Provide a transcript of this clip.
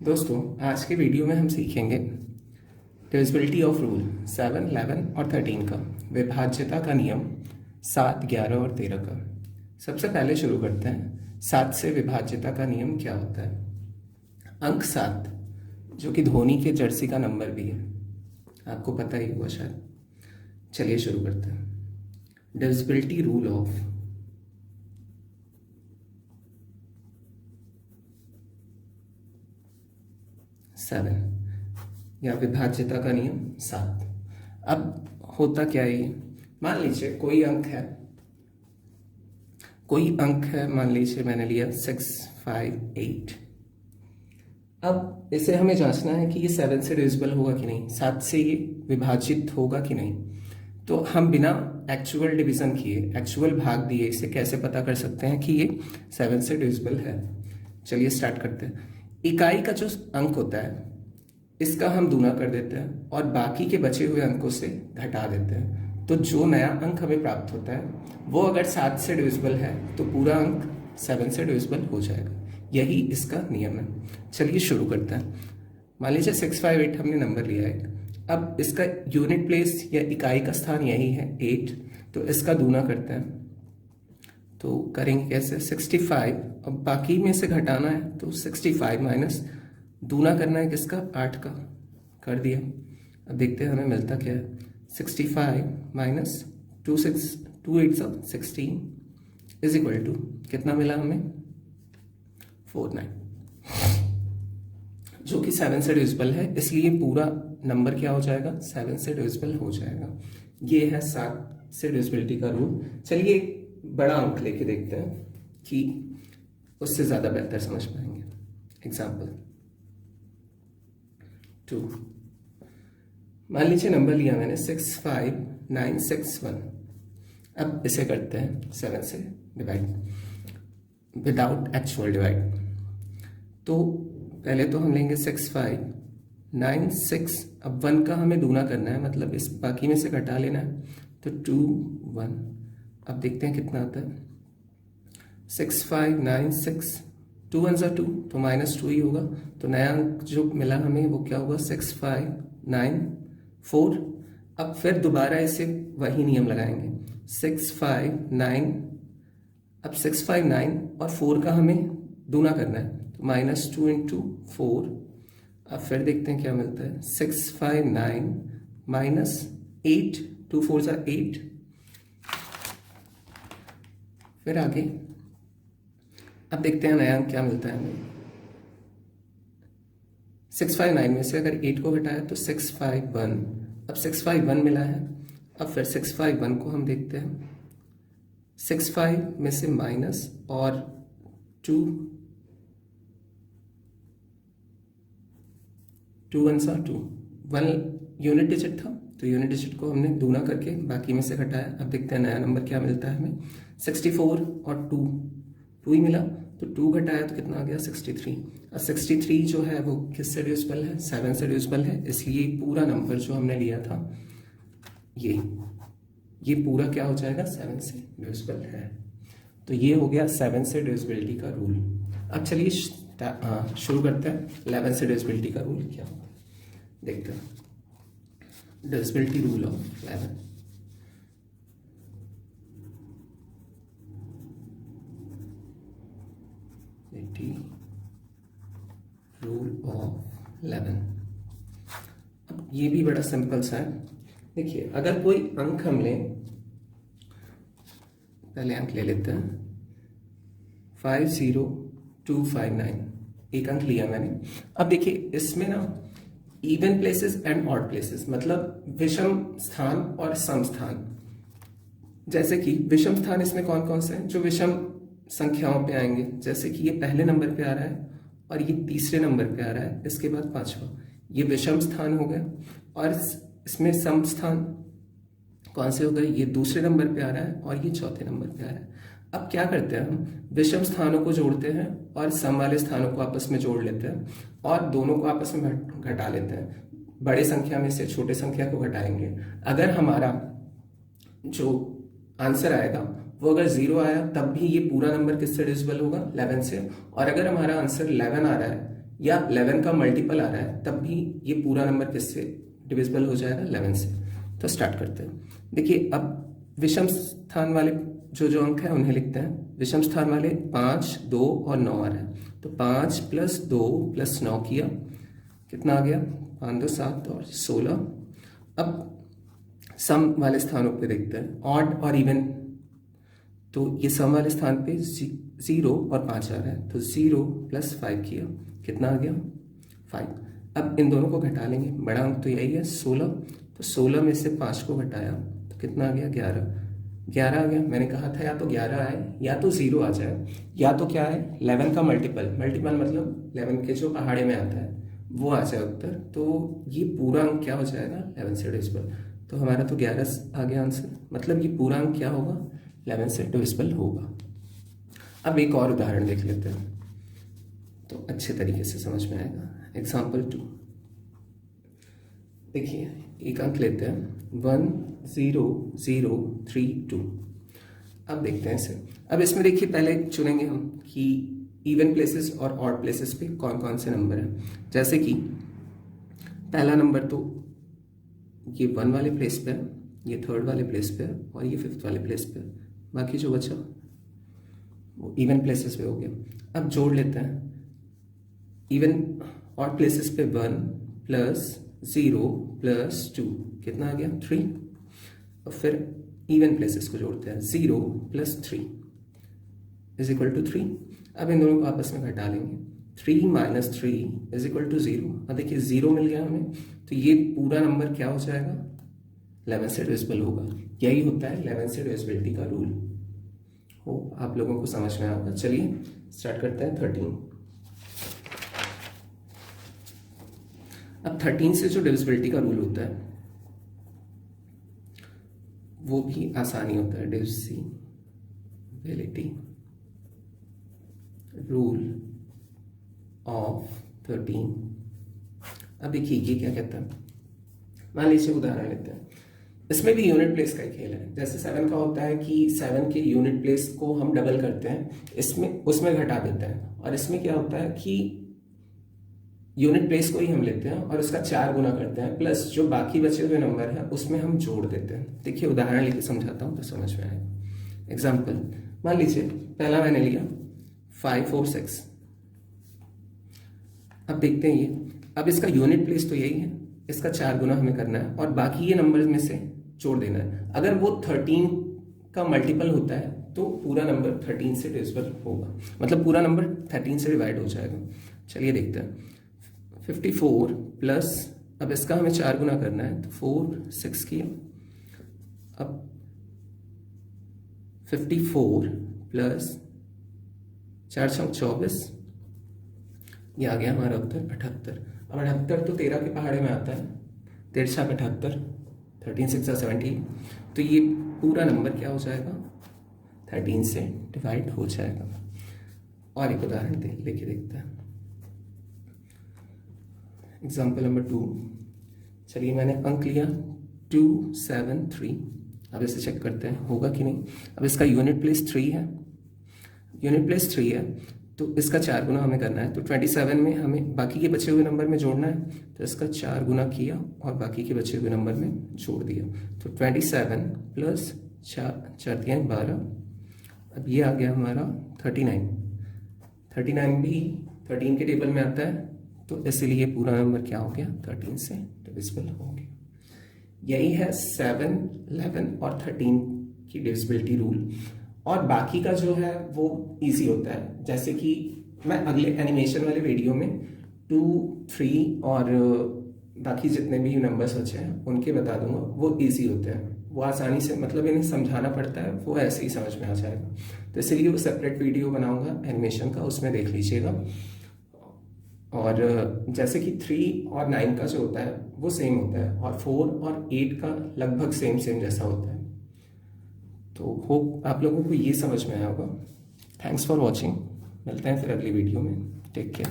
दोस्तों, आज के वीडियो में हम सीखेंगे डिविजिबिलिटी ऑफ रूल 7, 11 और 13 का, विभाज्यता का नियम 7, 11 और 13 का। सबसे पहले शुरू करते हैं 7 से विभाज्यता का नियम क्या होता है। अंक 7 जो कि धोनी के जर्सी का नंबर भी है, आपको पता ही होगा शायद। चलिए शुरू करते हैं। डिविजिबिलिटी रूल ऑफ 7 या विभाज्यता का नियम 7। अब होता क्या है, मान लीजिए कोई अंक है, मान लीजिए मैंने लिया 6, 5, 8। अब इसे हमें जांचना है कि ये 7 से डिविजिबल होगा कि नहीं, 7 से ये विभाजित होगा कि नहीं। तो हम बिना एक्चुअल डिवीजन किए, एक्चुअल भाग दिए, इसे कैसे पता कर सकते हैं कि ये 7 से डिविजिबल है। चलिए स्टार्ट करते हैं। इकाई का जो अंक होता है इसका हम दूना कर देते हैं और बाकी के बचे हुए अंकों से घटा देते हैं। तो जो नया अंक हमें प्राप्त होता है वो अगर 7 से डिविजिबल है तो पूरा अंक 7 से डिविजिबल हो जाएगा। यही इसका नियम है। चलिए शुरू करते हैं। मान लीजिए 6, 5, 8 हमने नंबर लिया है। अब इसका यूनिट प्लेस या इकाई का स्थान यही है 8, तो इसका दूना करते हैं। तो करेंगे कैसे, 65। अब बाकी में से घटाना है तो 65 माइनस दूना करना है किसका, 8 का, कर दिया। अब देखते हैं हमें मिलता क्या है। 65 माइनस 2 8 16 इज इक्वल टू कितना मिला हमें, 49, जो कि 7 से डिविजिबल है। इसलिए पूरा नंबर क्या हो जाएगा, 7 से डिविजिबल हो जाएगा। ये है 7 से डिविजिबिलिटी का रूल। चलिए एक बड़ा अंक लेके देखते हैं कि उससे ज्यादा बेहतर समझ पाएंगे। एग्जाम्पल 2। मान लीजिए नंबर लिया मैंने 6, 5, 9, 6, 1। अब इसे करते हैं 7 से डिवाइड विदाउट एक्चुअल डिवाइड। तो पहले तो हम लेंगे 6, 5, 9, 6। अब 1 का हमें दूना करना है, मतलब इस बाकी में से घटा लेना है। तो 2, 1। अब देखते हैं कितना आता है। 6, 5, 9, 6, 2 1 2, तो -2 ही होगा। तो नया अंक जो मिला हमें वो क्या होगा, 6, 5, 9, 4। अब फिर दोबारा इसे वही नियम लगाएंगे, 6, 5, 9। अब 6, 5, 9 और 4 का हमें दूना करना है, तो -2 इंटू 4। अब फिर देखते हैं क्या मिलता है, 6, 5, 9 माइनस 8, 2 4 8। फिर आगे अब देखते हैं नया अंक क्या मिलता है हमें। 6, 5, 9 में से अगर 8 को घटाया तो 6, 5, 1। अब 6, 5, 1 मिला है। अब फिर 6, 5, 1 को हम देखते हैं। 6, 5 में से माइनस और 2 1 2, 1 यूनिट डिजिट था, तो यूनिट डिजिट को हमने दूना करके बाकी में से घटाया। अब देखते हैं नया नंबर क्या मिलता है हमें। 64 और 2 ही मिला, तो 2 घटाया तो कितना आ गया, 63। अब 63 जो है वो किससे डिविजिबल है, 7 से डिविजिबल है। इसलिए पूरा नंबर जो हमने लिया था ये पूरा क्या हो जाएगा, 7 से डिविजिबल है। तो ये हो गया 7 से डिविजिबिलिटी का रूल। अब चलिए शुरू करते हैं 11 से डिविजिबिलिटी का रूल क्या होगा, देखते हैं। Divisibility rule of 11। Rule of 11। अब ये भी बड़ा सिंपल सा है। देखिए अगर कोई अंक हम लें, पहले अंक ले लेते हैं 50259। एक अंक लिया मैंने। अब देखिए इसमें ना even places and odd places, मतलब विषम स्थान और सम स्थान। जैसे कि विषम स्थान इसमें कौन कौन से हैं, जो विषम संख्याओं पे आएंगे, जैसे कि ये पहले नंबर पे आ रहा है और ये तीसरे नंबर पे आ रहा है, इसके बाद 5वां, ये विषम स्थान हो गया। और इसमें सम स्थान कौन से हो गए, ये दूसरे नंबर पे आ रहा है और ये चौथे नंबर पे आ रहा है। अब क्या करते हैं, हम विषम स्थानों को जोड़ते हैं और सम वाले स्थानों को आपस में जोड़ लेते हैं और दोनों को आपस में घटा लेते हैं। बड़े संख्या में से छोटे संख्या को घटाएंगे। अगर हमारा जो आंसर आएगा वो अगर 0 आया तब भी ये पूरा नंबर किससे डिविजिबल होगा, 11 से। और अगर हमारा आंसर 11 आ रहा है या 11 का मल्टीपल आ रहा है, तब भी ये पूरा नंबर किससे डिविजिबल हो जाएगा? 11 से। तो स्टार्ट करते हैं। देखिए अब विषम स्थान वाले जो जो अंक है उन्हें लिखते हैं। विषम स्थान वाले 5, 2 और 9 आ रहा है, तो 5 + 2 + 9 किया, कितना आ गया? 5, 2, 7 और 16। अब सम वाले स्थानों पे देखते हैं, ऑड और इवन। तो ये सम वाले स्थान पे 0 और 5 आ रहा है, तो 0 + 5 किया, कितना आ गया? 5। अब इन दोनों को घटा लेंगे, बड़ा अंक तो यही है 16, तो 16 में से 5 को घटाया तो कितना आ गया? 11 आ गया। मैंने कहा था या तो 11 आए या तो 0 आ जाए, या तो क्या है 11 का मल्टीपल मतलब 11 के जो पहाड़े में आता है वो आ जाए उत्तर। तो ये पूरा अंक क्या हो जाएगा? 11 से डिविजिबल। तो हमारा तो 11 आ गया आंसर, मतलब ये पूरा अंक क्या होगा? 11 से डिविजिबल होगा। अब एक और उदाहरण देख लेते हैं तो अच्छे तरीके से समझ में आएगा। एग्जाम्पल 2 देखिए, एक अंक लेते हैं 1 0 0 3 2। अब देखते हैं इसे। अब इसमें देखिए पहले चुनेंगे हम कि इवन प्लेसेस और ऑड प्लेसेस पे कौन कौन से नंबर हैं। जैसे कि पहला नंबर तो ये 1 वाले प्लेस पे है, ये 3rd वाले प्लेस पे है और ये 5th वाले प्लेस पे है। बाकी जो बचा वो इवन प्लेसेस पे हो गया। अब जोड़ लेते हैं। इवन ऑड प्लेसेस पे 1 + 0 + 2, कितना आ गया? 3। और फिर इवन प्लेसेस को जोड़ते हैं, 0 + 3 = 3। अब इन दोनों को आपस में घटा लेंगे, 3 - 3 = 0। अब देखिए 0 मिल गया हमें, तो ये पूरा नंबर क्या हो जाएगा? 11 से डिविजिबल होगा। यही होता है 11 से डिविजिबिलिटी का रूल। हो आप लोगों को समझ में आएगा। चलिए स्टार्ट करते हैं 13। अब 13 से जो डिविजिबिलिटी का रूल होता है वो भी आसानी होता है। Divisibility rule of 13। अब देखिए ये क्या कहता है। मान लीजिए उदाहरण लेते हैं, इसमें भी यूनिट प्लेस का ही खेल है। जैसे 7 का होता है कि 7 के यूनिट प्लेस को हम डबल करते हैं, इसमें उसमें घटा देते हैं। और इसमें क्या होता है कि यूनिट प्लेस को ही हम लेते हैं और उसका 4 गुना करते हैं, प्लस जो बाकी बचे हुए नंबर है उसमें हम जोड़ देते हैं। देखिए उदाहरण लेके समझाता हूँ तो समझ में आएगा। एग्जाम्पल मान लीजिए पहला मैंने लिया 5 4 6। अब देखते हैं ये, अब इसका यूनिट प्लेस तो यही है, इसका 4 गुना हमें करना है और बाकी ये नंबर में से जोड़ देना है। अगर वो 13 का मल्टीपल होता है तो पूरा नंबर 13 से डिविजिबल होगा, मतलब पूरा नंबर 13 से डिवाइड हो जाएगा। चलिए देखते हैं। 54 प्लस, अब इसका हमें 4 गुना करना है तो 4 6 किया। अब 54 प्लस 4 6 24, ये आ गया हमारा उत्तर 78। अब 78 तो 13 के पहाड़े में आता है, 13 6 78, 13 6 17। तो ये पूरा नंबर क्या हो जाएगा? 13 से डिवाइड हो जाएगा। और एक उदाहरण लेके देखते हैं। Example number 2। चलिए मैंने अंक लिया 2 7 3। अब इसे चेक करते हैं होगा कि नहीं। अब इसका यूनिट प्लेस 3 है, यूनिट प्लेस 3 है तो इसका 4 गुना हमें करना है। तो 27 में हमें बाकी के बचे हुए नंबर में जोड़ना है, तो इसका 4 गुना किया और बाकी के बचे हुए नंबर में जोड़ दिया। तो 27 प्लस 4 3 12। अब ये आ गया हमारा 39। 39 भी 13 के टेबल में आता है, तो इसीलिए पूरा नंबर क्या हो गया? 13 से डिविजिबल हो गया। यही है 7 11 और 13 की डिविजिबिलिटी रूल। और बाकी का जो है वो इजी होता है, जैसे कि मैं अगले एनिमेशन वाले वीडियो में 2 3 और बाकी जितने भी नंबर्स बचे हैं उनके बता दूंगा। वो इजी होते हैं, वो आसानी से, मतलब इन्हें समझाना पड़ता है, वो ऐसे ही समझ में आ जाएगा। तो इसलिए वो सेपरेट वीडियो बनाऊंगा एनिमेशन का, उसमें देख लीजिएगा। और जैसे कि 3 और 9 का जो होता है वो सेम होता है, और 4 और 8 का लगभग सेम जैसा होता है। तो होप आप लोगों को ये समझ में आया होगा। Thanks for watching. मिलते हैं फिर अगली वीडियो में। Take care.